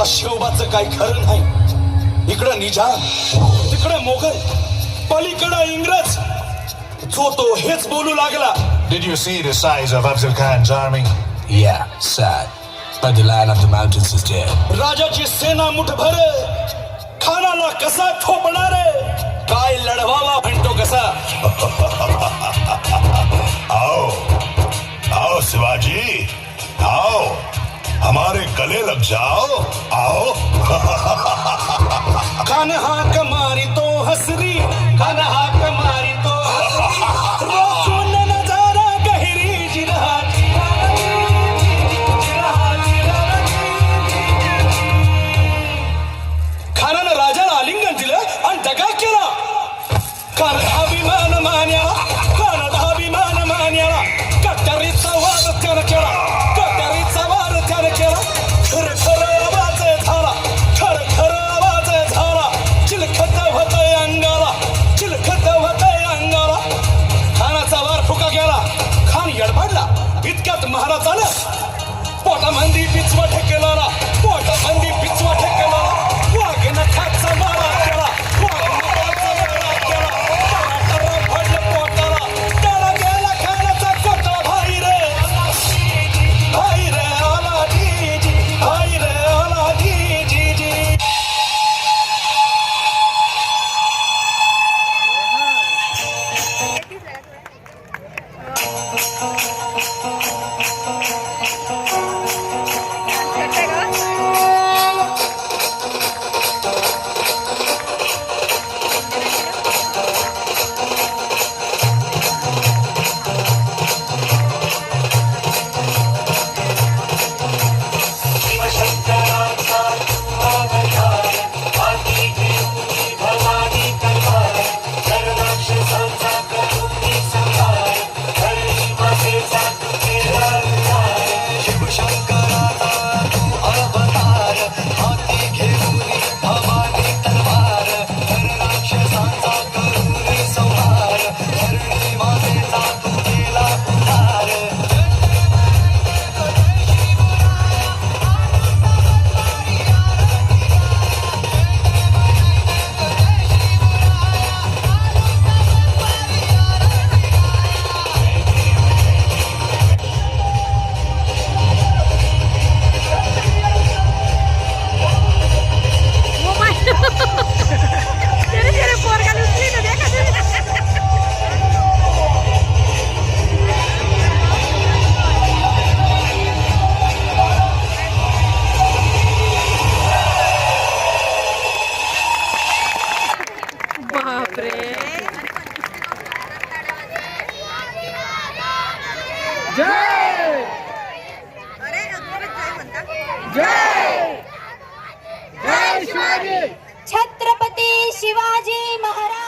शिवबाचं काही खरं नाही. इकडं निजाम, तिकडं मोगल, पलीकडं इंग्रज. जो तो हेच बोलू लागला. Did you see the size of Afzal Khan's army? Yeah, sad. But the Lion of the Mountains is dead. राजाची सेना मुठभर, खानाला कसा ठोपणार, काय लढवावा म्हणतो कसा. आओ आओ शिवाजी, आओ हमारे गले लग जाओ, आओ. खान हाक मारी तो हसरी, खान हाक मारी तो हसरी, रोखून नजारा गहिरी जिरहाची. खानानं राजाला आलिंगन दिलं आणि दगा केला. खान अभिमान मान्याला, खान अभिमान मान्याला, कट्यारीचा वाद त्यानं केला, कट्यारीचा वाद त्यानं केला. खर खर आवाज झाला, खर खर आवाज झाला. चिलखत होतय अंगाला, चिलखत होतय अंगाला. खानाचा वार फुका गेला. खान यडपडला. इतक्यात महाराजानं पोटामंदी पिचवा ठेकेला, पोटामंदी पिचवा ठेकेला. वाघेनं खाचा मारा केला, वाघेनं खाचा मारा केला. टाळा पडलं पोटाला, त्याला गेला खानाचा कोटा. भाई रे आला जी जी, भाई रे आला जी जी जी. छत्रपती शिवाजी महाराज.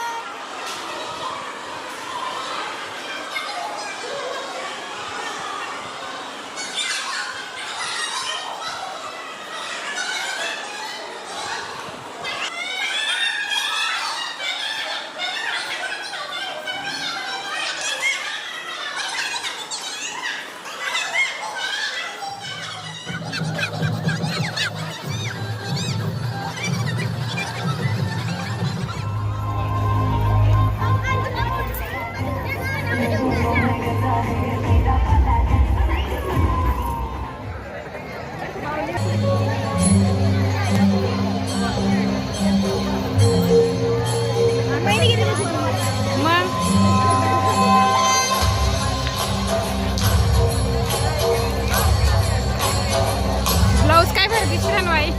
ब्लाऊज काय भर दिसला नाही.